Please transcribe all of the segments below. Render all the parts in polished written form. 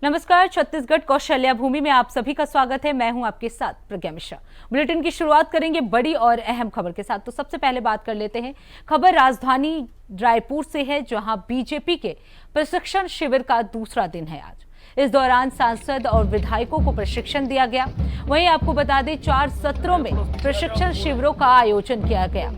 नमस्कार, छत्तीसगढ़ कौशल्या भूमि में आप सभी का स्वागत है। मैं हूं आपके साथ प्रज्ञा मिश्रा। बुलेटिन की शुरुआत करेंगे बड़ी और अहम खबर के साथ। तो सबसे पहले बात कर लेते हैं, खबर राजधानी रायपुर से है, जहां बीजेपी के प्रशिक्षण शिविर का दूसरा दिन है आज। इस दौरान सांसद और विधायकों को प्रशिक्षण दिया गया। वहीं आपको बता दें, 4 सत्रों में प्रशिक्षण शिविरों का आयोजन किया गया,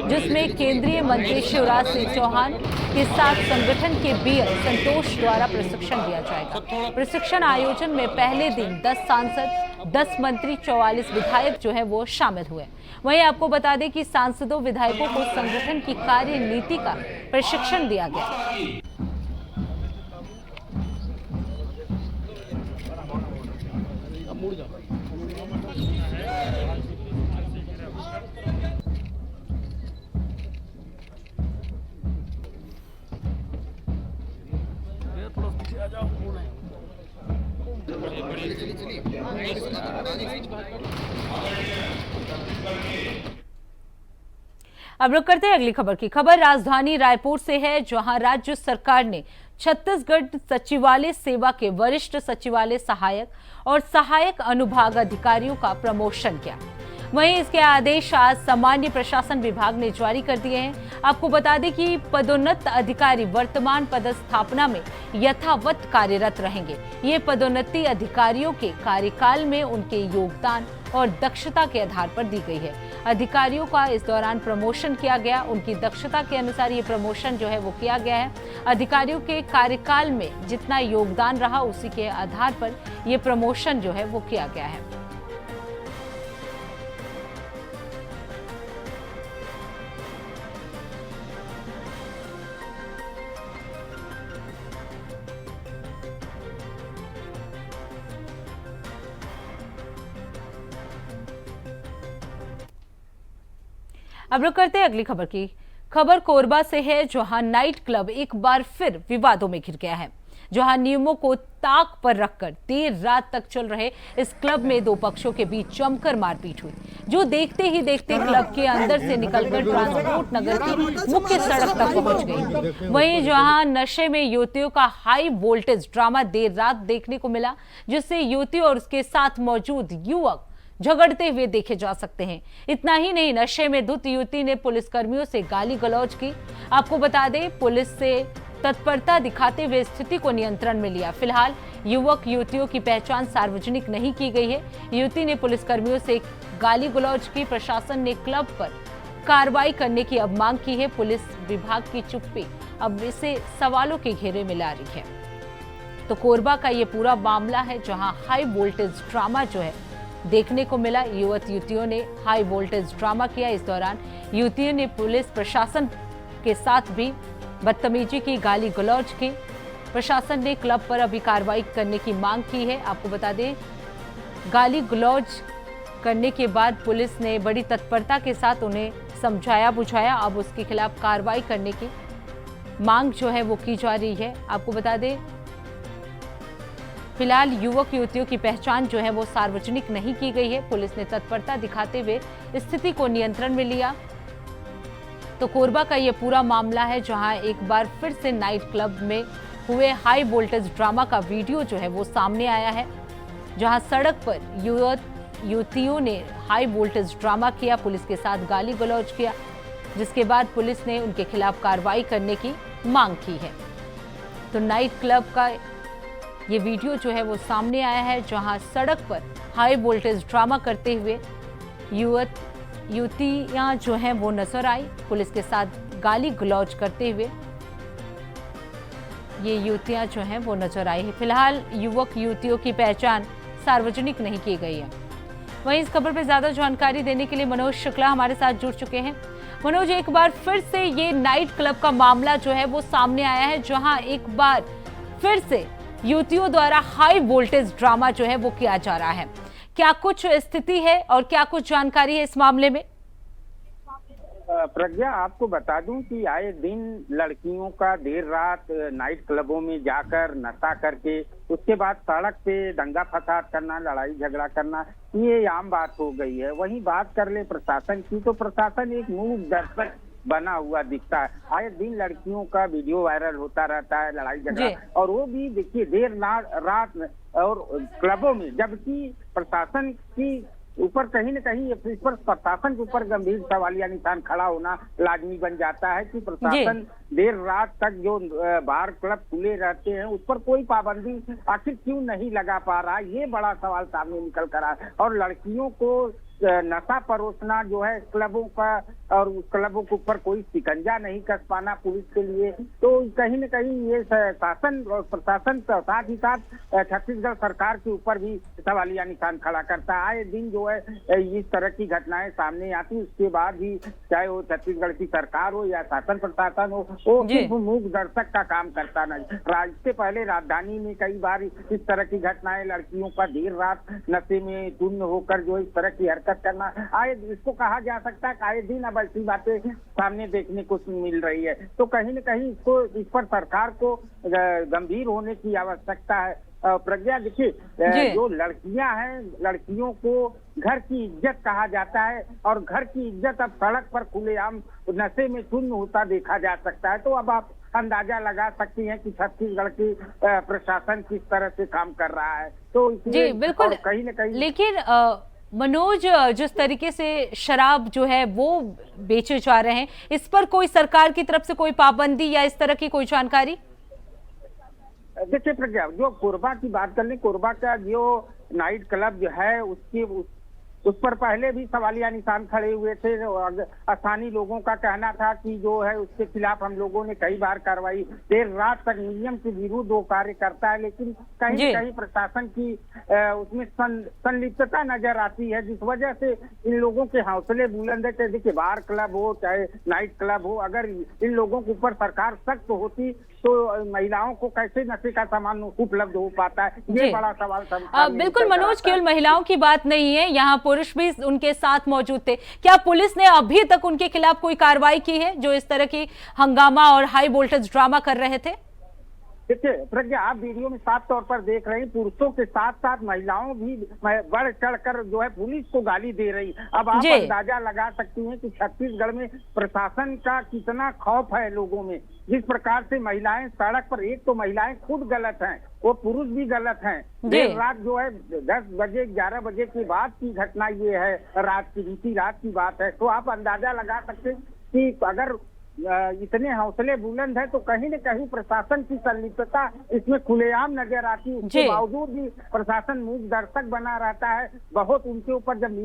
जिसमें केंद्रीय मंत्री शिवराज सिंह चौहान के साथ संगठन के बीएल संतोष द्वारा प्रशिक्षण दिया जाएगा। प्रशिक्षण आयोजन में पहले दिन 10 सांसद, 10 मंत्री, 44 विधायक जो है वो शामिल हुए। वहीं आपको बता दें कि सांसदों विधायकों को संगठन की कार्य नीति का प्रशिक्षण दिया गया। अब रुक करते हैं अगली खबर की। खबर राजधानी रायपुर से है, जहां राज्य सरकार ने छत्तीसगढ़ सचिवालय सेवा के वरिष्ठ सचिवालय सहायक और सहायक अनुभाग अधिकारियों का प्रमोशन किया। वहीं इसके आदेश आज सामान्य प्रशासन विभाग ने जारी कर दिए हैं। आपको बता दें कि पदोन्नत अधिकारी वर्तमान पदस्थापना में यथावत कार्यरत रहेंगे। ये पदोन्नति अधिकारियों के कार्यकाल में उनके योगदान और दक्षता के आधार पर दी गई है। अधिकारियों का इस दौरान प्रमोशन किया गया, उनकी दक्षता के अनुसार ये प्रमोशन जो है वो किया गया है। अधिकारियों के कार्यकाल में जितना योगदान रहा, उसी के आधार पर ये प्रमोशन जो है वो किया गया है। अब रुक करते हैं अगली खबर की। खबर कोरबा से है, जहां नाइट क्लब एक बार फिर विवादों में घिर गया है। जहां नियमों को ताक पर रखकर देर रात तक चल रहे इस क्लब में 2 पक्षों के बीच जमकर मारपीट हुई, जो देखते ही देखते क्लब के अंदर से निकलकर ट्रांसपोर्ट नगर की मुख्य सड़क तक पहुंच गई। वहीं जहां नशे में युवतियों का हाई वोल्टेज ड्रामा देर रात देखने को मिला, जिससे युवती और उसके साथ मौजूद युवक झगड़ते हुए देखे जा सकते हैं। इतना ही नहीं, नशे में धुत युवती ने पुलिसकर्मियों से गाली गलौज की। आपको बता दें, पुलिस से तत्परता दिखाते हुए स्थिति को नियंत्रण में लिया। फिलहाल युवक युवतियों की पहचान सार्वजनिक नहीं की गई है। युवती ने पुलिसकर्मियों से गाली गलौज की। प्रशासन ने क्लब पर कार्रवाई करने की अब मांग की है। पुलिस विभाग की चुप्पी अब इसे सवालों के घेरे में ला रही है। तो कोरबा का ये पूरा मामला है, जहां हाई वोल्टेज ड्रामा जो है देखने को मिला। युवक युवतियों ने हाई वोल्टेज ड्रामा किया। इस दौरान युवतियों ने पुलिस प्रशासन के साथ भी बदतमीजी की, गाली गलौज की। प्रशासन ने क्लब पर अभी कार्रवाई करने की मांग की है। आपको बता दें, गाली गलौज करने के बाद पुलिस ने बड़ी तत्परता के साथ उन्हें समझाया बुझाया। अब उसके खिलाफ कार्रवाई करने की मांग जो है वो की जा रही है। आपको बता दें, फिलहाल युवक युवतियों की पहचान जो है वो सार्वजनिक नहीं की गई है। पुलिस ने तत्परता दिखाते हुए स्थिति को नियंत्रण में लिया। तो कोरबा का ये पूरा मामला है, जहां एक बार फिर से नाइट क्लब में हुए हाई वोल्टेज ड्रामा का वीडियो जो है वो सामने आया है, जहां सड़क पर युवक युवतियों ने हाई वोल्टेज ड्रामा किया, पुलिस के साथ गाली गलौज किया, जिसके बाद पुलिस ने उनके खिलाफ कार्रवाई करने की मांग की है। तो नाइट क्लब का ये वीडियो जो है वो सामने आया है, जहां सड़क पर हाई वोल्टेज ड्रामा करते हुए युवतियां जो हैं वो नजर आई। पुलिस के साथ गाली गलौज करते हुए ये युवतियां जो हैं वो नजर आई है। फिलहाल युवक युवतियों की पहचान सार्वजनिक नहीं की गई है। वहीं इस खबर पर ज्यादा जानकारी देने के लिए मनोज शुक्ला हमारे साथ जुड़ चुके हैं। मनोज, एक बार फिर से ये नाइट क्लब का मामला जो है वो सामने आया है, जहां एक बार फिर से युवतियों द्वारा हाई वोल्टेज ड्रामा जो है वो किया जा रहा है। क्या कुछ स्थिति है और क्या कुछ जानकारी है इस मामले में? प्रज्ञा, आपको बता दूं कि आए दिन लड़कियों का देर रात नाइट क्लबों में जाकर नशा करके उसके बाद सड़क पे दंगा फसाद करना, लड़ाई झगड़ा करना, ये आम बात हो गई है। वहीं बात कर ले प्रशासन की, तो प्रशासन एक मूक दर्शक बना हुआ दिखता है। आए दिन लड़कियों का वीडियो वायरल होता रहता है, लड़ाई झगड़ा, और वो भी देखिए देर रात और क्लबों में, जबकि प्रशासन की ऊपर कहीं न कहीं इस पर प्रशासन के ऊपर गंभीर सवालिया निशान खड़ा होना लाजमी बन जाता है कि प्रशासन देर रात तक जो बार क्लब खुले रहते हैं उस पर कोई पाबंदी आखिर क्यों नहीं लगा पा रहा, ये बड़ा सवाल सामने निकल कर आया। और लड़कियों को नशा परोसना जो है क्लबों का, और उस क्लबों के ऊपर कोई शिकंजा नहीं कस पाना पुलिस के लिए, तो कहीं न कहीं ये शासन और प्रशासन साथ ही साथ छत्तीसगढ़ सरकार के ऊपर भी सवालिया निशान खड़ा करता है। आए दिन जो है इस तरह की घटनाएं सामने आती, उसके बाद भी चाहे वो छत्तीसगढ़ की सरकार हो या शासन प्रशासन हो, वो सिर्फ मूक दर्शक का काम करता नहीं। इससे पहले राजधानी में कई बार इस तरह की घटनाएं, लड़कियों का देर रात नशे में धुन होकर जो इस तरह की हरकत करना, आए इसको कहा जा सकता है कि आए दिन अब ऐसी बातें सामने देखने को मिल रही है। तो कहीं न कहीं इस पर सरकार को गंभीर होने की आवश्यकता है। प्रज्ञा देखिए, जो लड़कियां हैं, लड़कियों को घर की इज्जत कहा जाता है, और घर की इज्जत अब सड़क पर खुलेआम नशे में शून्य होता देखा जा सकता है। तो अब आप अंदाजा लगा सकती हैं कि छत्तीसगढ़ की प्रशासन किस तरह से काम कर रहा है। तो जी बिल्कुल, कहीं न कहीं लेकिन मनोज, जिस तरीके से शराब जो है वो बेचे जा रहे हैं, इस पर कोई सरकार की तरफ से कोई पाबंदी या इस तरह की कोई जानकारी? देखिए प्रज्ञा, जो कोरबा की बात कर लें, कोरबा का जो नाइट क्लब जो है उस पर पहले भी सवालिया निशान खड़े हुए थे। स्थानीय लोगों का कहना था कि जो है उसके खिलाफ हम लोगों ने कई बार कार्रवाई, देर रात तक नियम के विरुद्ध वो कार्य करता है, लेकिन कहीं न कहीं प्रशासन की उसमें संलिप्तता नजर आती है, जिस वजह से इन लोगों के हौसले बुलंद है। देखिए बार क्लब हो चाहे नाइट क्लब हो, अगर इन लोगों के ऊपर सरकार सख्त होती तो महिलाओं को कैसे नशे का सामान उपलब्ध हो पाता है, ये बड़ा सवाल था। बिल्कुल मनोज, केवल महिलाओं की बात नहीं है, यहाँ पुरुष भी उनके साथ मौजूद थे। क्या पुलिस ने अभी तक उनके खिलाफ कोई कार्रवाई की है जो इस तरह की हंगामा और हाई वोल्टेज ड्रामा कर रहे थे? देखिए प्रज्ञा, आप वीडियो में साफ तौर पर देख रहे हैं, पुरुषों के साथ साथ महिलाओं भी बढ़ चढ़कर जो है पुलिस को गाली दे रही। अब आप अंदाजा लगा सकती हैं कि छत्तीसगढ़ में प्रशासन का कितना खौफ है लोगों में। जिस प्रकार से महिलाएं सड़क पर, एक तो महिलाएं खुद गलत हैं, वो पुरुष भी गलत हैं। देर रात जो है 10 बजे 11 बजे के बाद की घटना ये है, रात की बीती रात की बात है। तो आप अंदाजा लगा सकते हैं कि अगर इतने हौसले बुलंद है तो कहीं न कहीं प्रशासन की संलिप्तता इसमें खुलेआम नजर आती है। उसके बावजूद भी प्रशासन मूक दर्शक बना रहता है। बहुत उनके ऊपर जब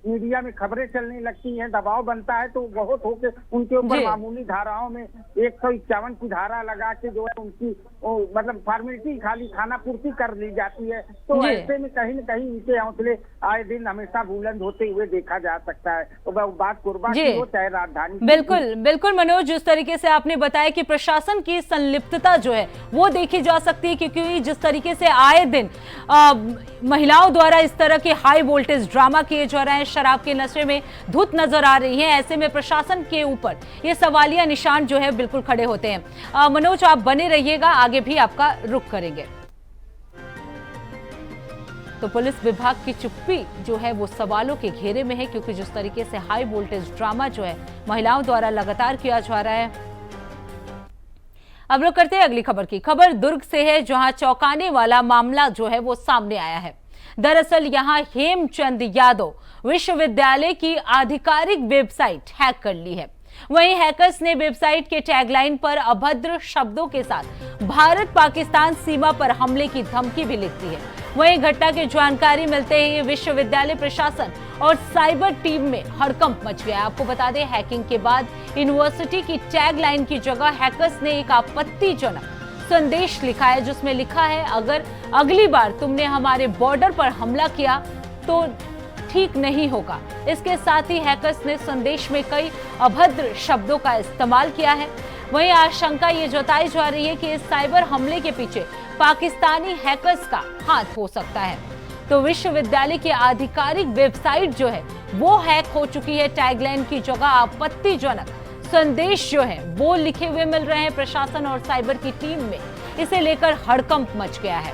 मीडिया में खबरें चलने लगती हैं, दबाव बनता है, तो बहुत होके उनके ऊपर मामूली धाराओं में 151 की धारा लगा के जो है उनकी मतलब फॉर्मेलिटी खाली खाना पूर्ति कर ली जाती है। तो ऐसे में कहीं न कहीं उनके हौसले आए दिन हमेशा बुलंद होते हुए देखा जा सकता है। तो बात कोरबा की हो चाहे राजधानी। बिल्कुल मनोज, जिस तरीके से आपने बताया कि प्रशासन की संलिप्तता जो है वो देखी जा सकती है, क्योंकि जिस तरीके से आए दिन महिलाओं द्वारा इस तरह के हाई वोल्टेज ड्रामा किए जा रहे हैं, शराब के नशे में धुत नजर आ रही है, ऐसे में प्रशासन के ऊपर ये सवालिया निशान जो है बिल्कुल खड़े होते हैं। मनोज, आप बने रहिएगा, आगे भी आपका रुख करेंगे। तो पुलिस विभाग की चुप्पी जो है वो सवालों के घेरे में है, क्योंकि जिस तरीके से हाई वोल्टेज ड्रामा जो है महिलाओं द्वारा लगातार किया जा रहा है। अब रुक करते हैं अगली खबर की। खबर दुर्ग से है, जहां चौंकाने वाला मामला जो है वो सामने आया है। दरअसल यहां हेमचंद यादव विश्वविद्यालय की आधिकारिक वेबसाइट हैक कर ली है। वहीं हैकर्स ने वेबसाइट के टैगलाइन पर अभद्र शब्दों के साथ भारत पाकिस्तान सीमा पर हमले की धमकी भी लिख दी है। वहीं घटना की जानकारी मिलते ही विश्वविद्यालय प्रशासन और साइबर टीम में हड़कंप मच गया। आपको बता दें, हैकिंग के बाद यूनिवर्सिटी की टैगलाइन की जगह हैकर्स ने एक आपत्तिजनक संदेश लिखा है, जिसमें लिखा है, अगर अगली बार तुमने हमारे बॉर्डर पर हमला किया तो ठीक नहीं होगा। इसके साथ ही हैकर्स ने संदेश में कई अभद्र शब्दों का इस्तेमाल किया है। वहीं आशंका ये जताई जा रही है कि इस साइबर हमले के पीछे पाकिस्तानी हैकर्स का हाथ हो सकता है। तो विश्वविद्यालय की आधिकारिक वेबसाइट जो है वो हैक हो चुकी है। टैगलाइन की जगह आपत्तिजनक संदेश जो है वो लिखे हुए मिल रहे हैं प्रशासन और साइबर की टीम में। इसे लेकर हड़कंप मच गया है।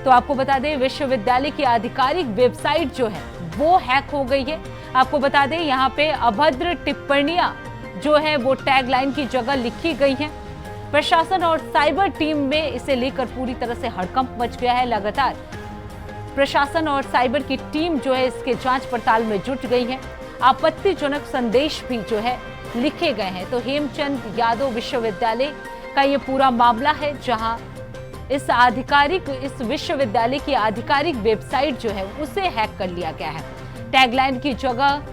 तो आपको बता दें, विश्वविद्यालय की आधिकारिक वेबसाइट जो है वो हैक हो गई है। आपको बता दें, यहाँ पे अभद्र टिप्पणियां जो है वो टैगलाइन की जगह लिखी गई है। प्रशासन और साइबर टीम में इसे लेकर पूरी तरह से हड़कंप मच गया है। लगातार प्रशासन और साइबर की टीम जो है इसके जांच पड़ताल में जुट गई है। आपत्तिजनक संदेश भी जो है लिखे गए हैं। तो हेमचंद यादव विश्वविद्यालय का ये पूरा मामला है, जहां इस विश्वविद्यालय की आधिकारिक वेबसाइट जो है उसे हैक कर लिया गया है। टैगलाइन की जगह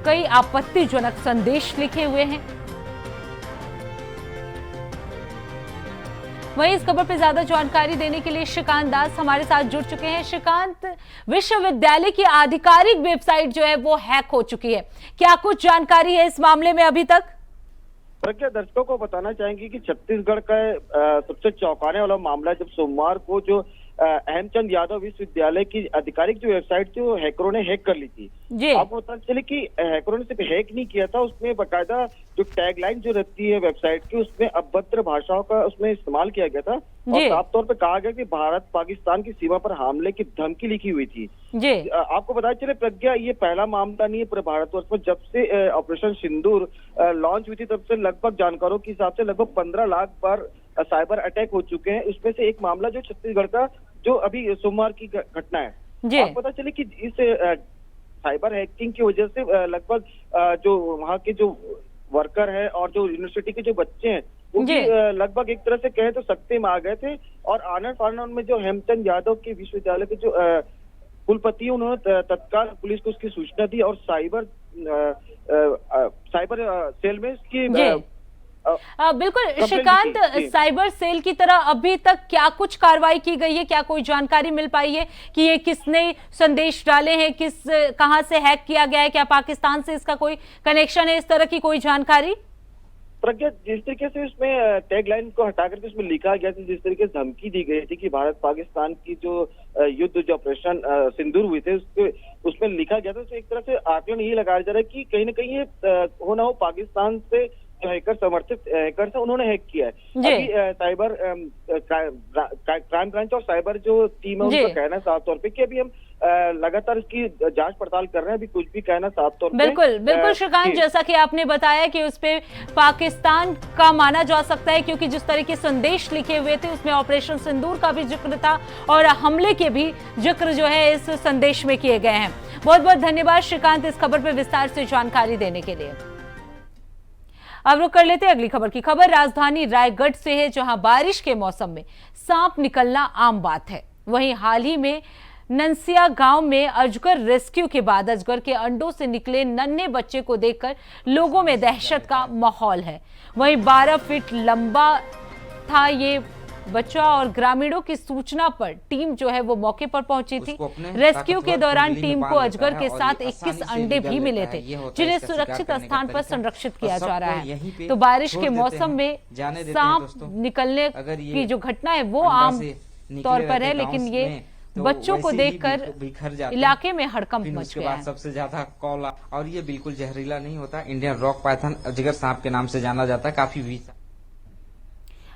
कई आपत्तिजनक संदेश लिखे हुए हैं। वहीं इस खबर पर ज्यादा जानकारी देने के लिए श्रीकांत दास हमारे साथ जुड़ चुके हैं। श्रीकांत, विश्वविद्यालय की आधिकारिक वेबसाइट जो है वो हैक हो चुकी है, क्या कुछ जानकारी है इस मामले में अभी तक? प्रज्ञा, दर्शकों को बताना चाहेंगे कि छत्तीसगढ़ का सबसे चौंकाने वाला मामला जब सोमवार को जो हेमचंद यादव विश्वविद्यालय की आधिकारिक जो वेबसाइट थी वो हैकरों ने हैक कर ली थी। आपको पता चले कि हैकरों ने सिर्फ हैक नहीं किया था, उसमें बकायदा जो टैगलाइन जो रहती है वेबसाइट की उसमें अभद्र भाषाओं का उसमें इस्तेमाल किया गया था और साफ तौर पे कहा गया कि भारत पाकिस्तान की सीमा पर हमले की धमकी लिखी हुई थी। आपको बताया चले प्रज्ञा, ये पहला मामला नहीं है पूरे भारतवर्ष में। जब से ऑपरेशन सिंदूर लॉन्च हुई थी तब से लगभग जानकारों के हिसाब से लगभग 15 लाख बार साइबर अटैक हो चुके हैं। उसमें से एक मामला जो छत्तीसगढ़ का जो अभी सोमवार की घटना है। आपको पता चले कि इस साइबर हैकिंग की वजह से लगभग जो वहाँ के जो वर्कर है और जो यूनिवर्सिटी के जो बच्चे हैं वो भी लगभग एक तरह से कहे तो सकते में आ गए थे। और आनंद फानन में जो हेमचंद यादव के विश्वविद्यालय के जो कुलपति उन्होंने तत्काल पुलिस को उसकी सूचना दी और साइबर सेल में इसकी बिल्कुल श्रीकांत, साइबर सेल की तरह अभी तक क्या कुछ कार्रवाई की गई है? क्या कोई जानकारी मिल पाई है कि ये किसने संदेश डाले हैं, कहां से हैक किया गया है, क्या पाकिस्तान से इसका कोई कनेक्शन है, इस तरह की कोई जानकारी? प्रज्ञा, जिस तरीके से उसमें टैगलाइन को हटा करके उसमें लिखा गया था, जिस तरीके से धमकी दी गई थी कि भारत पाकिस्तान की जो युद्ध जो ऑपरेशन सिंदूर हुए थे उसमें लिखा गया था, तो एक तरह से आकलन यही लगाया जा रहा है कि कहीं ना कहीं ये हो ना हो पाकिस्तान से जो हैकर समर्थित हैकर है उन्होंने हैक किया है। अभी साइबर क्राइम ब्रांच और साइबर जो टीम है उनका कहना है साफ तौर पे कि अभी हम लगातार इसकी जांच पड़ताल कर रहे हैं, अभी कुछ भी कहना साफ तौर पे। बिल्कुल श्रीकांत, जैसा कि आपने बताया कि उस पे पाकिस्तान का माना जा सकता है, क्योंकि जिस तरह के संदेश लिखे हुए थे उसमें ऑपरेशन सिंदूर का भी जिक्र था और हमले के भी जिक्र जो है इस संदेश में किए गए हैं। बहुत बहुत धन्यवाद श्रीकांत इस खबर पर विस्तार से जानकारी देने के लिए। अब रुक कर लेते हैं अगली खबर की। खबर राजधानी रायगढ़ से है, जहां बारिश के मौसम में सांप निकलना आम बात है। वहीं हाल ही में ननसिया गांव में अजगर रेस्क्यू के बाद अजगर के अंडों से निकले नन्हे बच्चे को देखकर लोगों में दहशत का माहौल है। वहीं 12 फीट लंबा था ये बच्चा और ग्रामीणों की सूचना पर टीम जो है वो मौके पर पहुंची थी। रेस्क्यू के दौरान टीम को अजगर के साथ 21 अंडे भी मिले थे, जिन्हें सुरक्षित स्थान पर संरक्षित किया जा रहा है। तो बारिश के मौसम में सांप निकलने की जो घटना है वो आम तौर पर है, लेकिन ये बच्चों को देखकर इलाके में हड़कंप मच गया है। सबसे ज्यादा कॉल, और ये बिल्कुल जहरीला नहीं होता, इंडियन रॉक पाइथन अजगर सांप के नाम से जाना जाता है, काफी विष।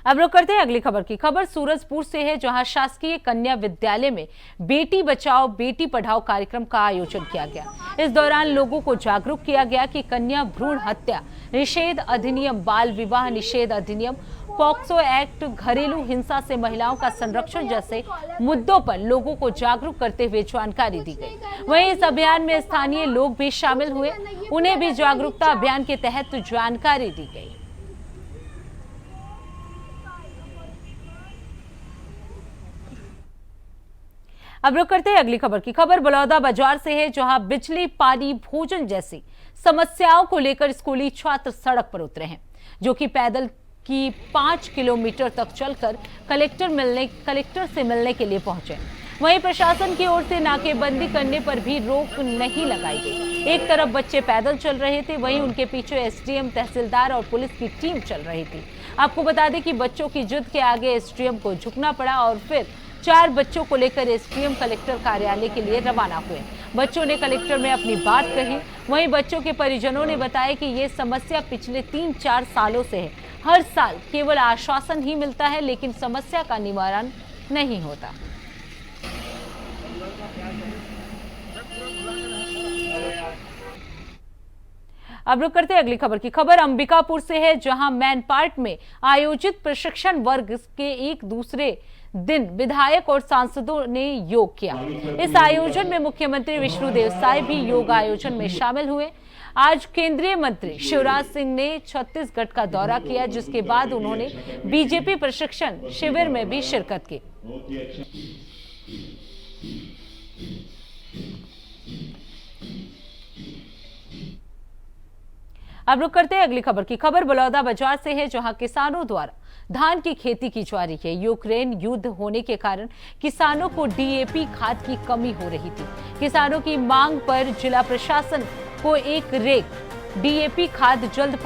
अब रुक करते हैं अगली खबर की। खबर सूरजपुर से है, जहां शासकीय कन्या विद्यालय में बेटी बचाओ बेटी पढ़ाओ कार्यक्रम का आयोजन किया गया। इस दौरान लोगों को जागरूक किया गया कि कन्या भ्रूण हत्या निषेध अधिनियम, बाल विवाह निषेध अधिनियम, पॉक्सो एक्ट, घरेलू हिंसा से महिलाओं का संरक्षण जैसे मुद्दों पर लोगों को जागरूक करते हुए जानकारी दी गई। वहीं इस अभियान में स्थानीय लोग भी शामिल हुए, उन्हें भी जागरूकता अभियान के तहत जानकारी दी गई। अब रुक करते हैं अगली खबर की। खबर बलौदा बाजार से है, जहां बिजली, पानी, भोजन जैसी समस्याओं को लेकर स्कूली छात्र सड़क पर उतरे हैं, जो कि पैदल की 5 किलोमीटर तक चलकर कलेक्टर से मिलने के लिए पहुंचे। वहीं प्रशासन की ओर से नाकेबंदी करने पर भी रोक नहीं लगाई गई। एक तरफ बच्चे पैदल चल रहे थे, वहीं उनके पीछे एसडीएम, तहसीलदार और पुलिस की टीम चल रही थी। आपको बता दें कि बच्चों की जिद के आगे एसडीएम को झुकना पड़ा और फिर 4 बच्चों को लेकर एसडीएम कलेक्टर कार्यालय के लिए रवाना हुए। बच्चों ने कलेक्टर में अपनी बात कही। वहीं बच्चों के परिजनों ने बताया कि ये समस्या पिछले 3-4 सालों से है। हर साल केवल आश्वासन ही मिलता है, लेकिन समस्या का निवारण नहीं होता। अब रुक करते हैं अगली खबर की। खबर अंबिकापुर से है, जहां मैन पार्क में आयोजित प्रशिक्षण वर्ग के एक दूसरे दिन विधायक और सांसदों ने योग किया। इस आयोजन में मुख्यमंत्री विष्णुदेव साय भी योग आयोजन में शामिल हुए। आज केंद्रीय मंत्री शिवराज सिंह ने छत्तीसगढ़ का दौरा किया, जिसके बाद उन्होंने बीजेपी प्रशिक्षण शिविर में भी शिरकत की। अब रुक करते हैं अगली खबर की। खबर बलौदा बाजार से है, जहां किसानों द्वारा धान की खेती की जा रही है। यूक्रेन युद्ध होने के कारण किसानों को डीएपी खाद की कमी हो रही थी। किसानों की मांग पर जिला प्रशासन को एक रेक डीएपी खाद जल्द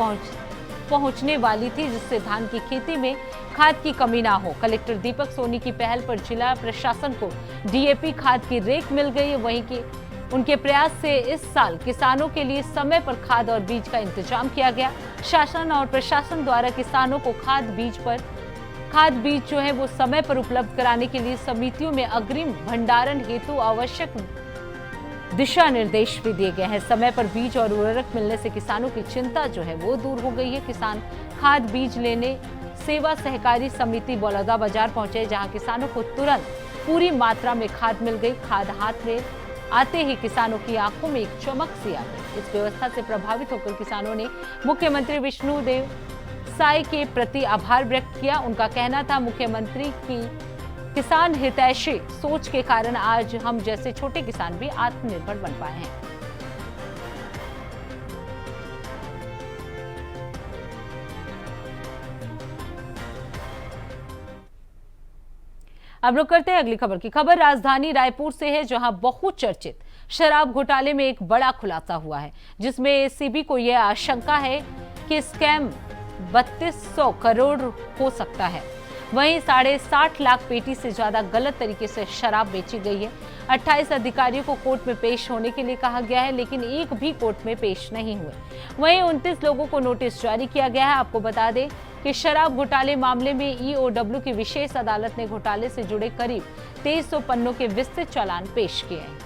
पहुंचने वाली थी, जिससे धान की खेती में खाद की कमी ना हो। कलेक्टर दीपक सोनी की पहल पर जिला प्रशासन को डीएपी खाद की रेक मिल गई। वहीं की उनके प्रयास से इस साल किसानों के लिए समय पर खाद और बीज का इंतजाम किया गया। शासन और प्रशासन द्वारा किसानों को खाद बीज जो है वो समय पर उपलब्ध कराने के लिए समितियों में अग्रिम भंडारण हेतु आवश्यक दिशा निर्देश भी दिए गए हैं। समय पर बीज और उर्वरक मिलने से किसानों की चिंता जो है वो दूर हो गई है। किसान खाद बीज लेने सेवा सहकारी समिति बलौदा बाजार पहुंचे, जहां किसानों को तुरंत पूरी मात्रा में खाद मिल गई। खाद हाथ में आते ही किसानों की आंखों में एक चमक सी आ गई। इस व्यवस्था से प्रभावित होकर किसानों ने मुख्यमंत्री विष्णुदेव साय के प्रति आभार व्यक्त किया। उनका कहना था, मुख्यमंत्री की किसान हितैषी सोच के कारण आज हम जैसे छोटे किसान भी आत्मनिर्भर बन पाए हैं। अब रुक करते हैं अगली खबर की। खबर राजधानी रायपुर से है, जहां बहुचर्चित शराब घोटाले में एक बड़ा खुलासा हुआ है, जिसमें एसीबी को यह आशंका है कि स्कैम 3200 करोड़ हो सकता है। वहीं 60.5 लाख पेटी से ज्यादा गलत तरीके से शराब बेची गई है। 28 अधिकारियों को कोर्ट में पेश होने के लिए कहा गया है, लेकिन एक भी कोर्ट में पेश नहीं हुए। वहीं 29 लोगों को नोटिस जारी किया गया है। आपको बता दें कि शराब घोटाले मामले में ईओडब्ल्यू की विशेष अदालत ने घोटाले से जुड़े करीब 2300 पन्नों के विस्तृत चालान पेश किए हैं।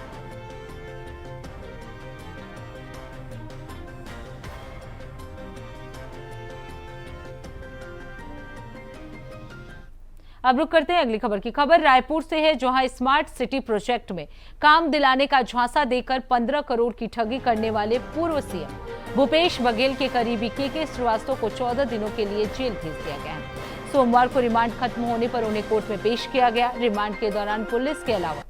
अब रुक करते हैं अगली खबर की। खबर रायपुर से है, जहां स्मार्ट सिटी प्रोजेक्ट में काम दिलाने का झांसा देकर 15 करोड़ की ठगी करने वाले पूर्व सीएम भूपेश बघेल के करीबी के श्रीवास्तव को 14 दिनों के लिए जेल भेज दिया गया है। सोमवार को रिमांड खत्म होने पर उन्हें कोर्ट में पेश किया गया। रिमांड के दौरान पुलिस के अलावा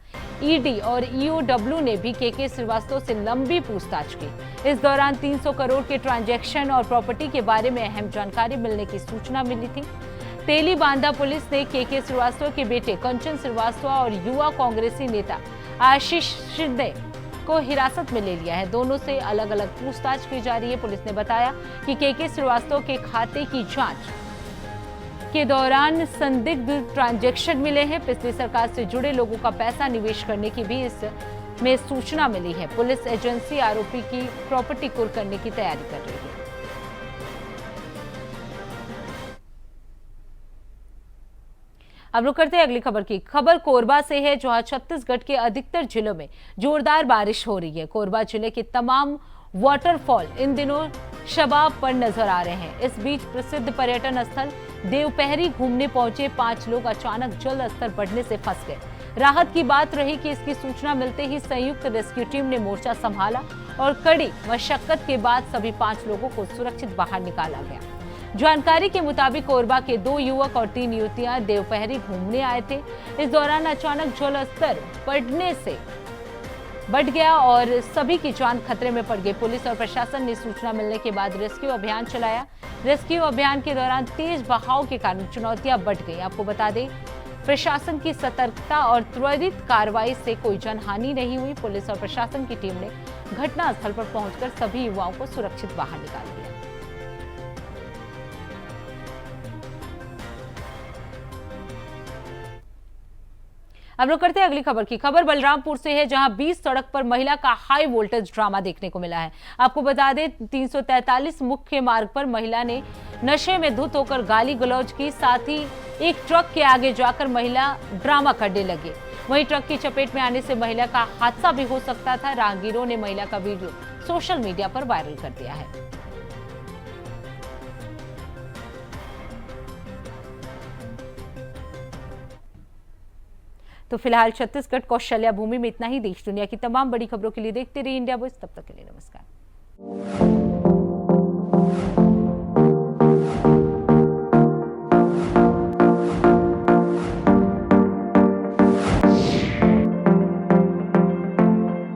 ईडी और ईओडब्ल्यू ने भी के श्रीवास्तव से लंबी पूछताछ की। इस दौरान 300 करोड़ के ट्रांजैक्शन और प्रॉपर्टी के बारे में अहम जानकारी मिलने की सूचना मिली थी। तेली बांदा पुलिस ने के श्रीवास्तव के बेटे कंचन श्रीवास्तव और युवा कांग्रेसी नेता आशीष शिंदे को हिरासत में ले लिया है। दोनों से अलग अलग पूछताछ की जा रही है। पुलिस ने बताया कि के श्रीवास्तव के खाते की जांच के दौरान संदिग्ध ट्रांजैक्शन मिले हैं। पिछली सरकार से जुड़े लोगों का पैसा निवेश करने की भी इसमें सूचना मिली है। पुलिस एजेंसी आरोपी की प्रॉपर्टी कुर्क करने की तैयारी कर रही है। अब रुक करते हैं अगली खबर की। खबर कोरबा से है, जहां छत्तीसगढ़ के अधिकतर जिलों में जोरदार बारिश हो रही है। कोरबा जिले के तमाम वाटरफॉल इन दिनों शबाब पर नजर आ रहे हैं। इस बीच प्रसिद्ध पर्यटन स्थल देवपहरी घूमने पहुंचे 5 लोग अचानक जल स्तर बढ़ने से फंस गए। राहत की बात रही कि इसकी सूचना मिलते ही संयुक्त रेस्क्यू टीम ने मोर्चा संभाला और कड़ी मशक्कत के बाद सभी 5 लोगों को सुरक्षित बाहर निकाला गया। जानकारी के मुताबिक कोरबा के 2 युवक और 3 युवतियां देवपहरी घूमने आए थे। इस दौरान अचानक जल स्तर बढ़ने से बढ़ गया और सभी की जान खतरे में पड़ गई। पुलिस और प्रशासन ने सूचना मिलने के बाद रेस्क्यू अभियान चलाया। रेस्क्यू अभियान के दौरान तेज बहाव के कारण चुनौतियां बढ़ गई। आपको बता दें, प्रशासन की सतर्कता और त्वरित कार्रवाई से कोई जनहानि नहीं हुई। पुलिस और प्रशासन की टीम ने घटनास्थल पर पहुंचकर सभी युवाओं को सुरक्षित बाहर निकाल दिया। अब रुक करते हैं अगली खबर की। खबर बलरामपुर से है, जहां 20 सड़क पर महिला का हाई वोल्टेज ड्रामा देखने को मिला है। आपको बता दें, 343 मुख्य मार्ग पर महिला ने नशे में धुत होकर गाली गलौज की। साथ ही एक ट्रक के आगे जाकर महिला ड्रामा करने लगे। वहीं ट्रक की चपेट में आने से महिला का हादसा भी हो सकता था। राहगीरों ने महिला का वीडियो सोशल मीडिया पर वायरल कर दिया है। तो फिलहाल छत्तीसगढ़ कौशल्या भूमि में इतना ही। देश दुनिया की तमाम बड़ी खबरों के लिए देखते रहिए इंडिया वॉइस। तब तक के लिए नमस्कार।